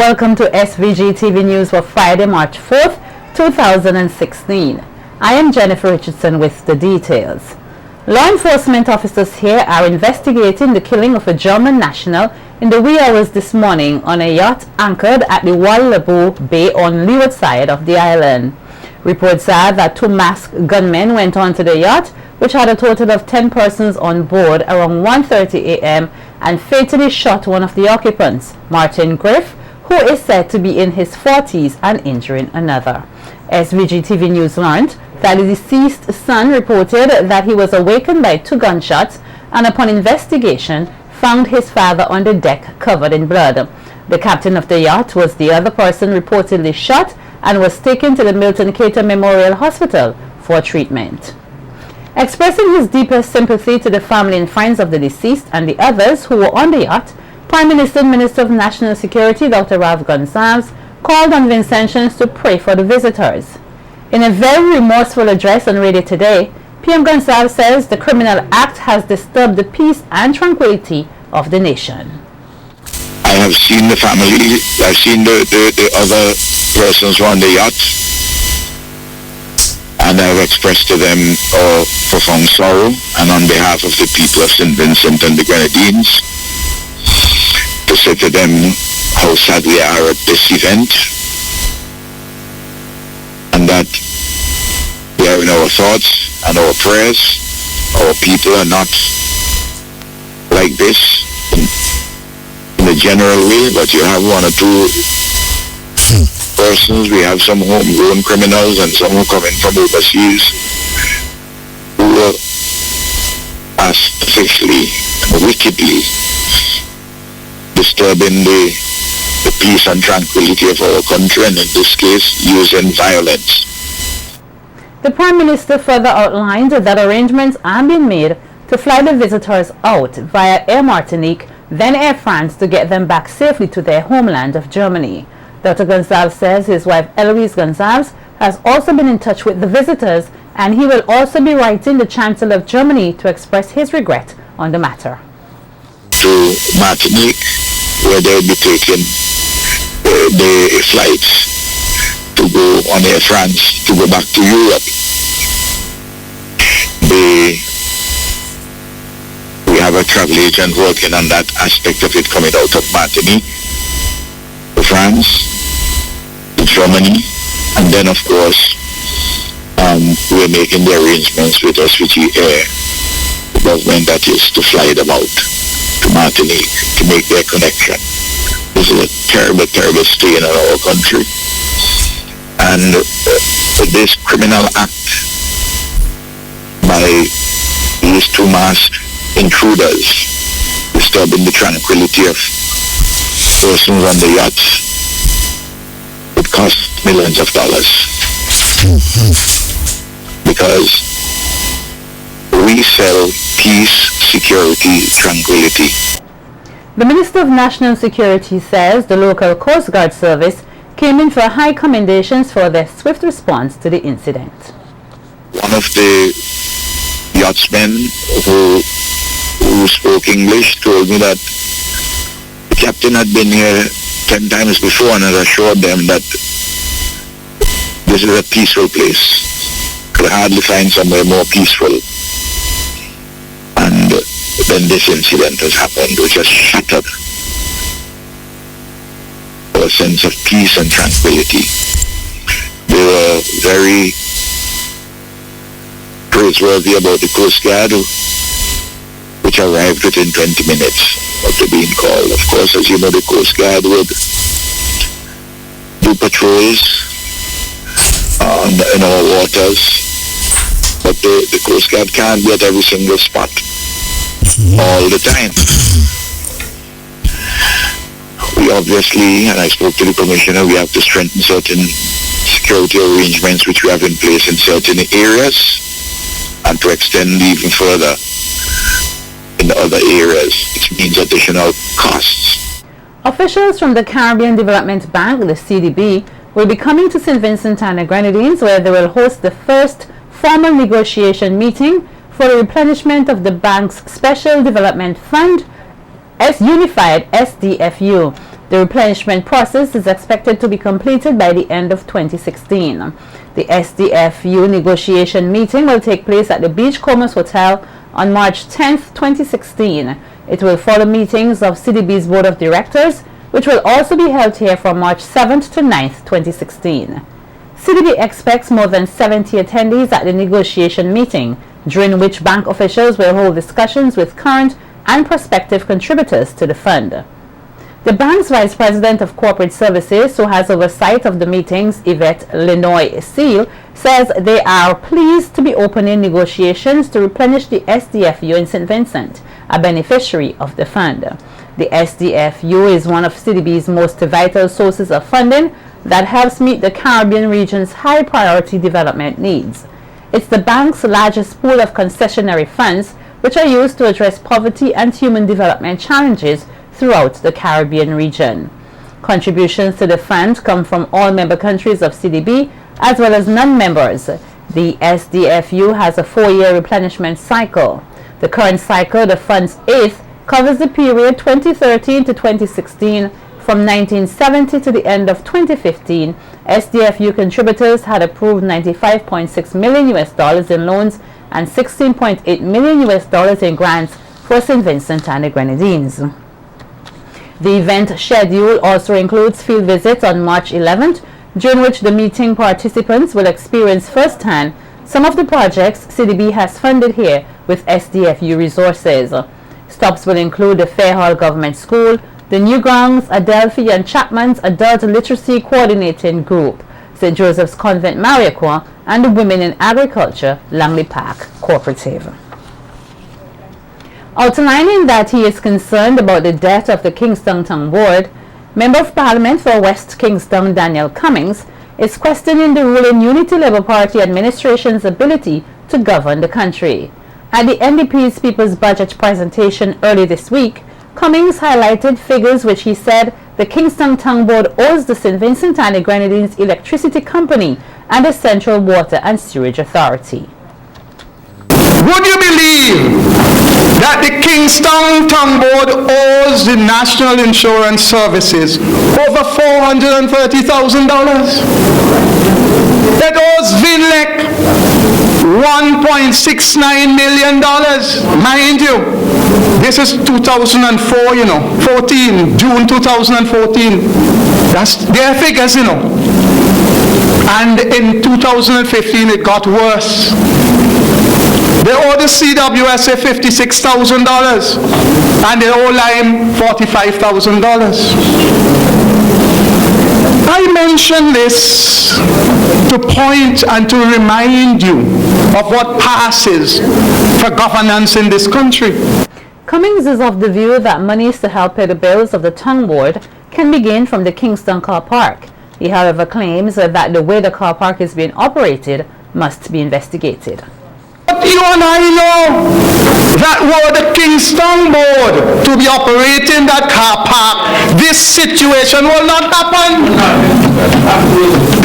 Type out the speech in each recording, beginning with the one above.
Welcome to SVG-TV News for Friday, March 4th, 2016. I am Jennifer Richardson with the details. Law enforcement officers here are investigating the killing of a German national in the wee hours this morning on a yacht anchored at the Wallabu Bay on leeward side of the island. Reports are that two masked gunmen went onto the yacht, which had a total of 10 persons on board, around 1:30 a.m. and fatally shot one of the occupants, Martin Griff, who is said to be in his 40s, and injuring another. SVG-TV News learned that the deceased son reported that he was awakened by two gunshots and upon investigation found his father on the deck covered in blood. The captain of the yacht was the other person reportedly shot and was taken to the Milton Cater Memorial Hospital for treatment. Expressing his deepest sympathy to the family and friends of the deceased and the others who were on the yacht, Prime Minister and Minister of National Security Dr. Ralph Gonsalves called on Vincentians to pray for the visitors. In a very remorseful address on Radio Today, PM Gonsalves says the criminal act has disturbed the peace and tranquility of the nation. I have seen the family, I've seen the other persons on the yacht, and I've expressed to them our profound sorrow, and on behalf of the people of St. Vincent and the Grenadines, to say to them how sad we are at this event, and that we are in our thoughts and our prayers. Our people are not like this in a general way, but you have one or two persons. We have some homegrown criminals and some who come in from overseas who are artificially, wickedly disturbing the peace and tranquility of our country, and in this case using violence. The Prime Minister further outlined that arrangements are being made to fly the visitors out via Air Martinique, then Air France, to get them back safely to their homeland of Germany. Dr. Gonsalves says his wife Eloise Gonsalves has also been in touch with the visitors, and he will also be writing the Chancellor of Germany to express his regret on the matter. To Martinique, where they'll be taking the flights to go on Air France to go back to Europe. We have a travel agent working on that aspect of it, coming out of Martinique to France, to Germany, and then of course we're making the arrangements with SVG Air, the government that is, to fly them out to Martinique to make their connection. This is a terrible, terrible stain in our country. And this criminal act by these two masked intruders disturbing the tranquility of persons on the yacht would cost millions of dollars. Because we sell peace, security, tranquility. The Minister of National Security says the local Coast Guard service came in for high commendations for their swift response to the incident. One of the yachtsmen who spoke English told me that the captain had been here 10 times before and had assured them that this is a peaceful place. Could hardly find somewhere more peaceful. And then this incident has happened, which has shattered our sense of peace and tranquility. They were very praiseworthy about the Coast Guard, which arrived within 20 minutes of the being called. Of course, as you know, the Coast Guard would do patrols in our waters, but the Coast Guard can't be at every single spot all the time. We obviously, and I spoke to the Commissioner, we have to strengthen certain security arrangements which we have in place in certain areas, and to extend even further in other areas, which means additional costs. Officials from the Caribbean Development Bank, the CDB, will be coming to St. Vincent and the Grenadines, where they will host the first formal negotiation meeting for the replenishment of the bank's Special Development Fund, Unified SDFU. The replenishment process is expected to be completed by the end of 2016. The SDFU negotiation meeting will take place at the Beachcombers Hotel on March 10, 2016. It will follow meetings of CDB's Board of Directors, which will also be held here from March 7th to 9th, 2016. CDB expects more than 70 attendees at the negotiation meeting, during which bank officials will hold discussions with current and prospective contributors to the fund. The bank's Vice President of Corporate Services, who has oversight of the meetings, Yvette Lenoy-Seal, says they are pleased to be opening negotiations to replenish the SDFU in St. Vincent, a beneficiary of the fund. The SDFU is one of CDB's most vital sources of funding that helps meet the Caribbean region's high priority development needs. It's the bank's largest pool of concessionary funds, which are used to address poverty and human development challenges throughout the Caribbean region. Contributions to the fund come from all member countries of CDB as well as non-members. The SDFU has a 4-year replenishment cycle. The current cycle, the fund's 8th, covers the period 2013 to 2016. From 1970 to the end of 2015, SDFU contributors had approved $95.6 million in loans and $16.8 million in grants for St. Vincent and the Grenadines. The event schedule also includes field visits on March 11th, during which the meeting participants will experience firsthand some of the projects CDB has funded here with SDFU resources. Stops will include the Fairhall Government School, the Newgrounds, Adelphi and Chapman's Adult Literacy Coordinating Group, St. Joseph's Convent Mariaqua, and the Women in Agriculture Langley Park Cooperative. Outlining that he is concerned about the death of the Kingston Town Board, Member of Parliament for West Kingston Daniel Cummings is questioning the ruling Unity Labour Party administration's ability to govern the country. At the NDP's People's Budget presentation early this week, Cummings highlighted figures which he said the Kingston Town Board owes the St. Vincent and the Grenadines Electricity Company and the Central Water and Sewerage Authority. Would you believe that the Kingston Town Board owes the National Insurance Services over $430,000? It owes VINLEC $1.69 million. Mind you, this is 2004, 14, June 2014. That's their figures, And in 2015, it got worse. They owe the CWSA $56,000 and they owe Lime $45,000. I mention this to point and to remind you of what passes for governance in this country. Cummings is of the view that monies to help pay the bills of the Town Board can be gained from the Kingston Car Park. He, however, claims that the way the car park is being operated must be investigated. But you and I know that were the Kingston Board to be operating that car park, this situation will not happen.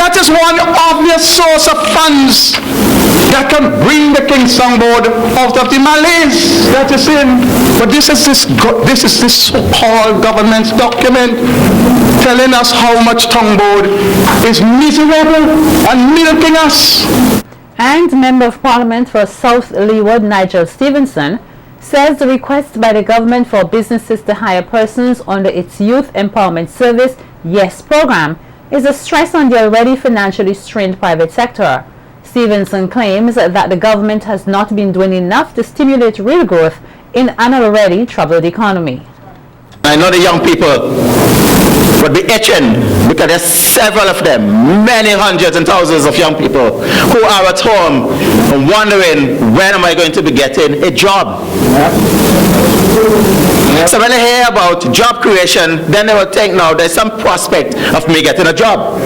That is one obvious source of funds that can bring the Kingston Board out of the malaise that is in. But this is this so-called government document telling us how much Town Board is miserable and milking us. And Member of Parliament for South Leeward Nigel Stevenson says the request by the government for businesses to hire persons under its Youth Empowerment Service YES program is a stress on the already financially strained private sector. Stevenson claims that the government has not been doing enough to stimulate real growth in an already troubled economy. I know the young people would be itching because there's several of them, many hundreds and thousands of young people who are at home and wondering, when am I going to be getting a job? So when they hear about job creation, then they will think, now there's some prospect of me getting a job.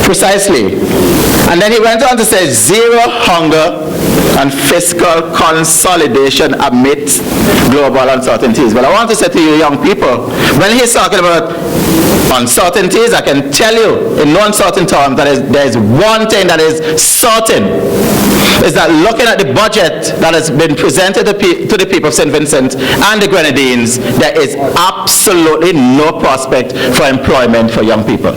Precisely. And then he went on to say zero hunger and fiscal consolidation amidst global uncertainties. But I want to say to you young people, when he's talking about uncertainties, I can tell you in no uncertain terms that there is one thing that is certain, is that looking at the budget that has been presented to the people of St. Vincent and the Grenadines, there is absolutely absolutely no prospect for employment for young people.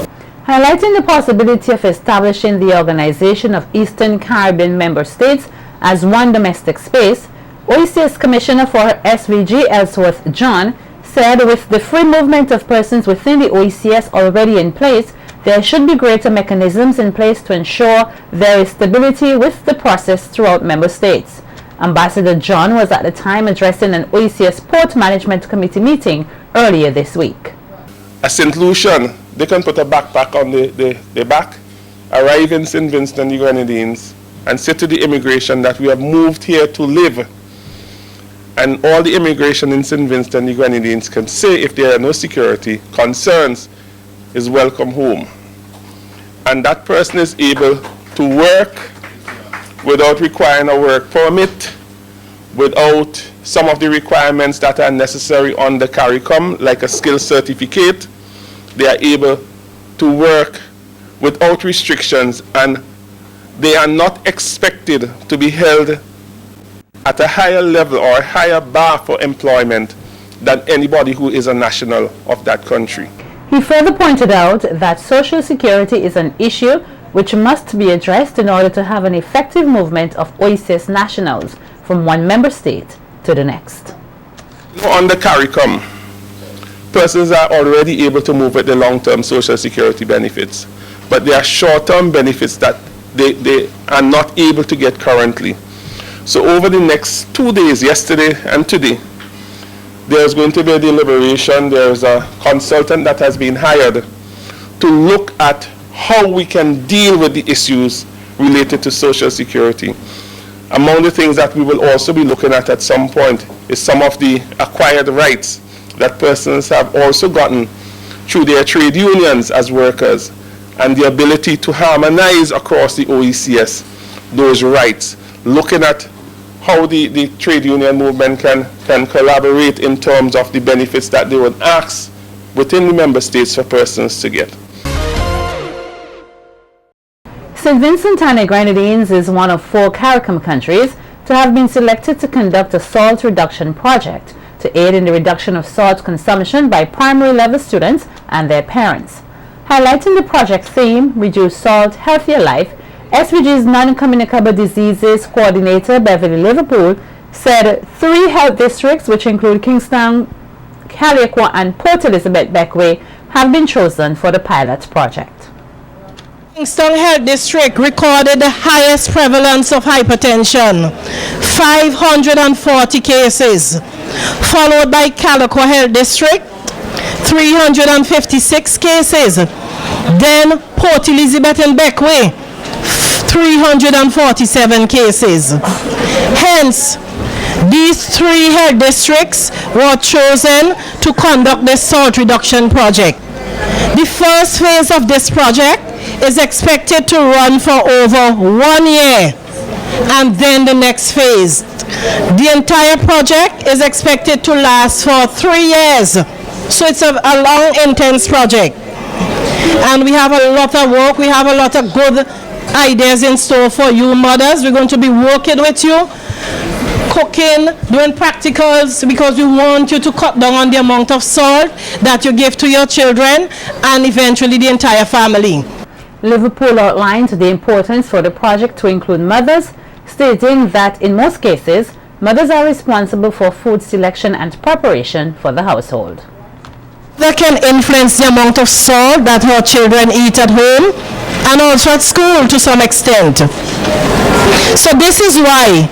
Highlighting the possibility of establishing the Organization of Eastern Caribbean Member States as one domestic space, OECS Commissioner for SVG Ellsworth John said with the free movement of persons within the OECS already in place, there should be greater mechanisms in place to ensure there is stability with the process throughout member states. Ambassador John was at the time addressing an OECS Port Management Committee meeting earlier this week. At St. Lucian, they can put a backpack on the back, arrive in St. Vincent and the Grenadines, and say to the immigration that we have moved here to live. And all the immigration in St. Vincent and the Grenadines can say, if there are no security concerns, is welcome home. And that person is able to work without requiring a work permit, without some of the requirements that are necessary on the CARICOM, like a skill certificate. They are able to work without restrictions, and they are not expected to be held at a higher level or a higher bar for employment than anybody who is a national of that country. He further pointed out that social security is an issue which must be addressed in order to have an effective movement of OECS nationals from one member state to the next. On the CARICOM, persons are already able to move with the long-term social security benefits, but there are short-term benefits that they are not able to get currently. So over the next 2 days, yesterday and today, there's going to be a deliberation. There's a consultant that has been hired to look at how we can deal with the issues related to social security. Among the things that we will also be looking at some point is some of the acquired rights that persons have also gotten through their trade unions as workers, and the ability to harmonize across the OECS those rights, looking at how the trade union movement can collaborate in terms of the benefits that they would ask within the member states for persons to get. St. Vincent and the Grenadines is one of 4 CARICOM countries to have been selected to conduct a salt reduction project to aid in the reduction of salt consumption by primary level students and their parents. Highlighting the project theme, Reduce Salt, Healthier Life, SVG's Non-Communicable Diseases Coordinator Beverly Liverpool said 3 health districts, which include Kingston, Caliaqua and Port Elizabeth Beckway, have been chosen for the pilot project. Kingston Health District recorded the highest prevalence of hypertension, 540 cases, followed by Caliaqua Health District, 356 cases, then Port Elizabeth and Beckway, 347 cases. Hence, these 3 health districts were chosen to conduct this salt reduction project. The first phase of this project is expected to run for over 1 year, and then the next phase. The entire project is expected to last for 3 years. So it's a long, intense project. And we have a lot of work, we have a lot of good ideas in store for you mothers. We're going to be working with you, cooking, doing practicals, because we want you to cut down on the amount of salt that you give to your children and eventually the entire family. Liverpool outlined the importance for the project to include mothers, stating that in most cases, mothers are responsible for food selection and preparation for the household. That can influence the amount of salt that our children eat at home and also at school to some extent. So this is why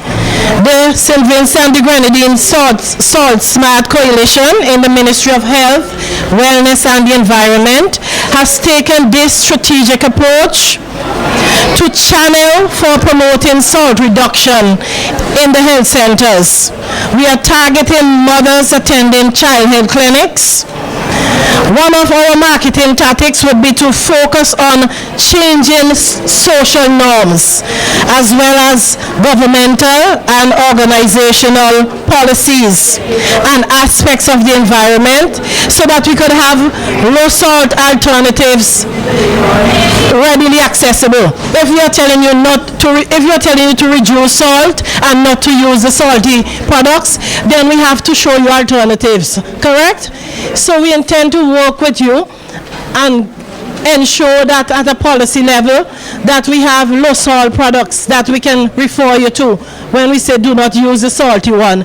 the St. Vincent and the Grenadines Salt Smart Coalition in the Ministry of Health, Wellness and the Environment has taken this strategic approach to channel for promoting salt reduction in the health centers. We are targeting mothers attending child health clinics One of our marketing tactics would be to focus on changing social norms as well as governmental and organizational policies and aspects of the environment so that we could have low salt alternatives readily accessible. If we are telling you to reduce salt and not to use the salty products, then we have to show you alternatives, correct? So we intend to work with you and ensure that at a policy level that we have low salt products that we can refer you to when we say do not use the salty one.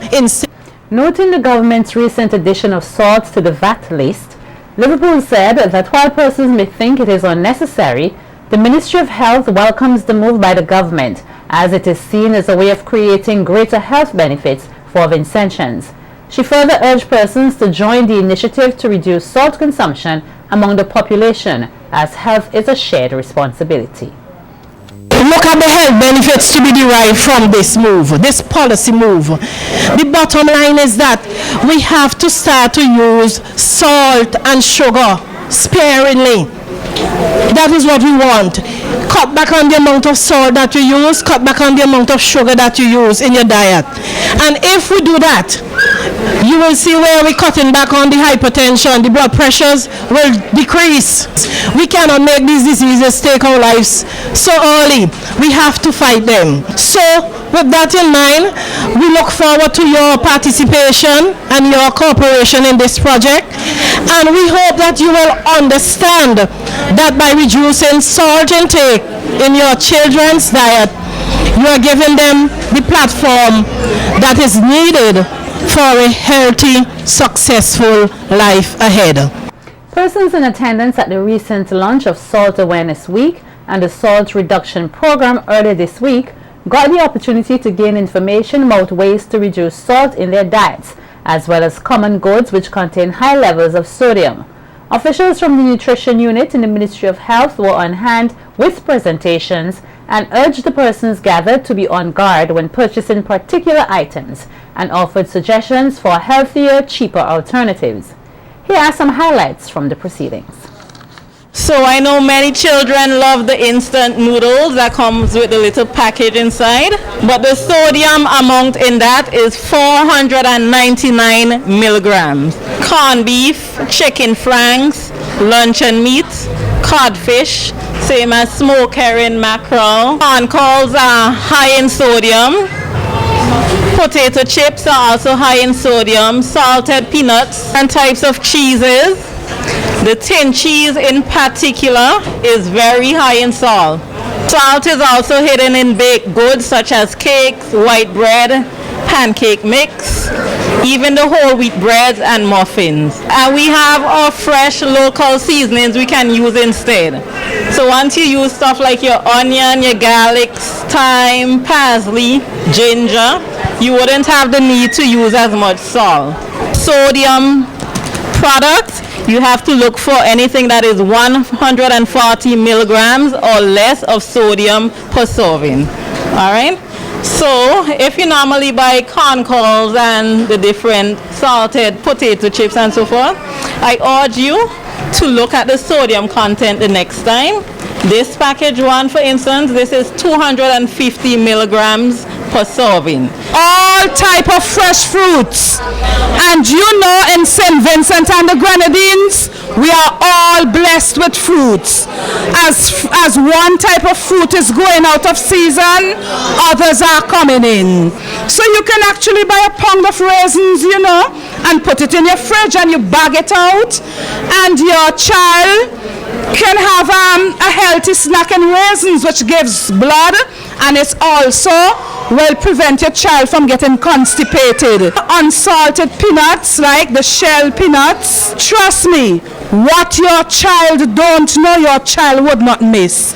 Noting the government's recent addition of salt to the VAT list, Liverpool said that while persons may think it is unnecessary, the Ministry of Health welcomes the move by the government as it is seen as a way of creating greater health benefits for Vincentians. She further urged persons to join the initiative to reduce salt consumption among the population, as health is a shared responsibility. Look at the health benefits to be derived from this move, this policy move. The bottom line is that we have to start to use salt and sugar sparingly. That is what we want. Cut back on the amount of salt that you use, cut back on the amount of sugar that you use in your diet. And if we do that, you will see where we're cutting back on the hypertension, the blood pressures will decrease. We cannot make these diseases take our lives so early. We have to fight them. So with that in mind, we look forward to your participation and your cooperation in this project. And we hope that you will understand that by reducing salt intake in your children's diet, you are giving them the platform that is needed for a healthy, successful life ahead. Persons in attendance at the recent launch of Salt Awareness Week and the Salt Reduction Program earlier this week got the opportunity to gain information about ways to reduce salt in their diets, as well as common goods which contain high levels of sodium. Officials from the Nutrition Unit in the Ministry of Health were on hand with presentations and urged the persons gathered to be on guard when purchasing particular items and offered suggestions for healthier, cheaper alternatives. Here are some highlights from the proceedings. So I know many children love the instant noodles that comes with the little package inside, but the sodium amount in that is 499 milligrams. Corned beef, chicken franks, luncheon meat, codfish, same as smoked herring, mackerel. Corn cobs are high in sodium. Potato chips are also high in sodium. Salted peanuts and types of cheeses. The tin cheese in particular is very high in salt. Salt is also hidden in baked goods such as cakes, white bread, pancake mix, even the whole wheat breads and muffins. And we have our fresh local seasonings we can use instead. So once you use stuff like your onion, your garlic, thyme, parsley, ginger, you wouldn't have the need to use as much salt. Sodium products, you have to look for anything that is 140 milligrams or less of sodium per serving. All right? So if you normally buy corn cobs and the different salted potato chips and so forth, I urge you to look at the sodium content the next time. This package one, for instance, this is 250 milligrams per serving. All type of fresh fruits. And you know, in St. Vincent and the Grenadines, we are all blessed with fruits. As one type of fruit is going out of season, others are coming in. So you can actually buy a pound of raisins, you know, and put it in your fridge and you bag it out, and your child can have a healthy snack in raisins, which gives blood, and it's also will prevent your child from getting constipated. Unsalted peanuts, like the shell peanuts, trust me, what your child don't know, your child would not miss.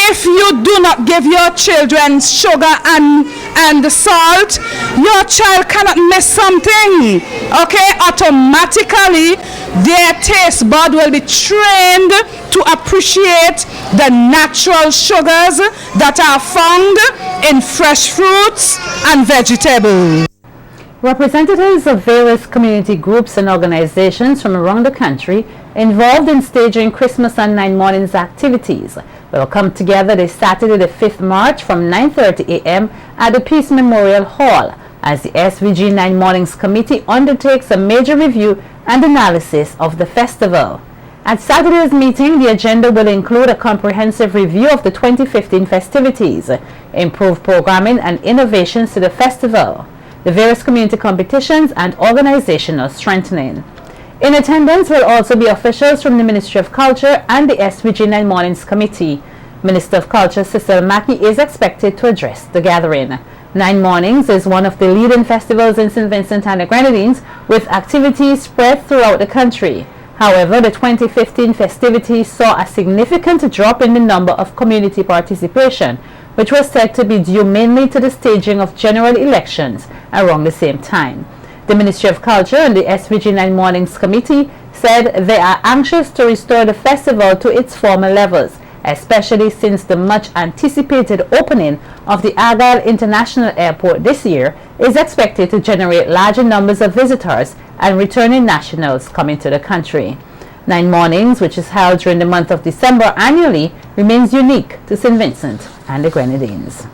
If you do not give your children sugar and salt, your child cannot miss something. Okay, automatically their taste bud will be trained to appreciate the natural sugars that are found in fresh fruits and vegetables. Representatives of various community groups and organizations from around the country involved in staging Christmas and Nine Mornings activities will come together this Saturday the 5th March from 9:30 a.m. at the Peace Memorial Hall as the SVG Nine Mornings Committee undertakes a major review and analysis of the festival. At Saturday's meeting, the agenda will include a comprehensive review of the 2015 festivities, improved programming and innovations to the festival, the various community competitions and organizational strengthening. In attendance will also be officials from the Ministry of Culture and the SVG Nine Mornings Committee. Minister of Culture Cecil Mackey is expected to address the gathering. Nine Mornings is one of the leading festivals in St. Vincent and the Grenadines, with activities spread throughout the country. However, the 2015 festivities saw a significant drop in the number of community participation, which was said to be due mainly to the staging of general elections around the same time. The Ministry of Culture and the SVG Nine Mornings Committee said they are anxious to restore the festival to its former levels, especially since the much anticipated opening of the Argyle International Airport this year is expected to generate larger numbers of visitors and returning nationals coming to the country. Nine Mornings, which is held during the month of December annually, remains unique to St. Vincent and the Grenadines.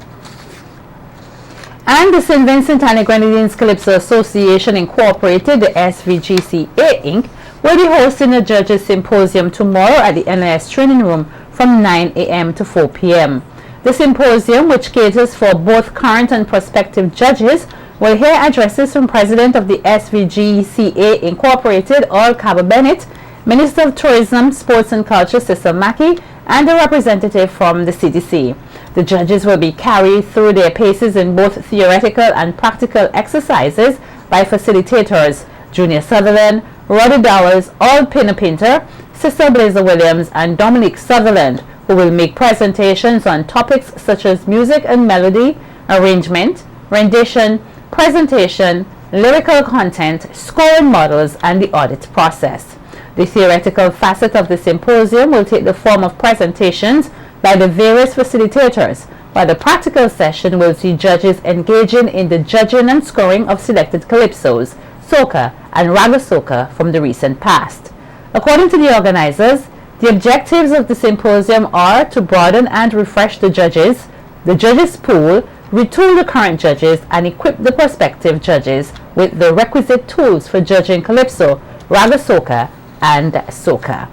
And the St. Vincent and the Grenadines Calypso Association Incorporated, the SVGCA Inc., will be hosting a judges symposium tomorrow at the NIS training room from 9 a.m. to 4 p.m. The symposium, which caters for both current and prospective judges, will hear addresses from President of the SVGCA Incorporated, Earl Cabot Bennett, Minister of Tourism, Sports and Culture, Cecil Mackey, and a representative from the CDC. The judges will be carried through their paces in both theoretical and practical exercises by facilitators Junior Sutherland, Roddy Dowers, Earl Pinter, Sister Blazer Williams, and Dominique Sutherland, who will make presentations on topics such as music and melody, arrangement, rendition, presentation, lyrical content, scoring models, and the audit process. The theoretical facet of the symposium will take the form of presentations by the various facilitators, while the practical session will see judges engaging in the judging and scoring of selected calypsos, soca, and raga soca from the recent past. According to the organizers, the objectives of the symposium are to broaden and refresh the judges pool, retool the current judges, and equip the prospective judges with the requisite tools for judging calypso, raga soca, and soca.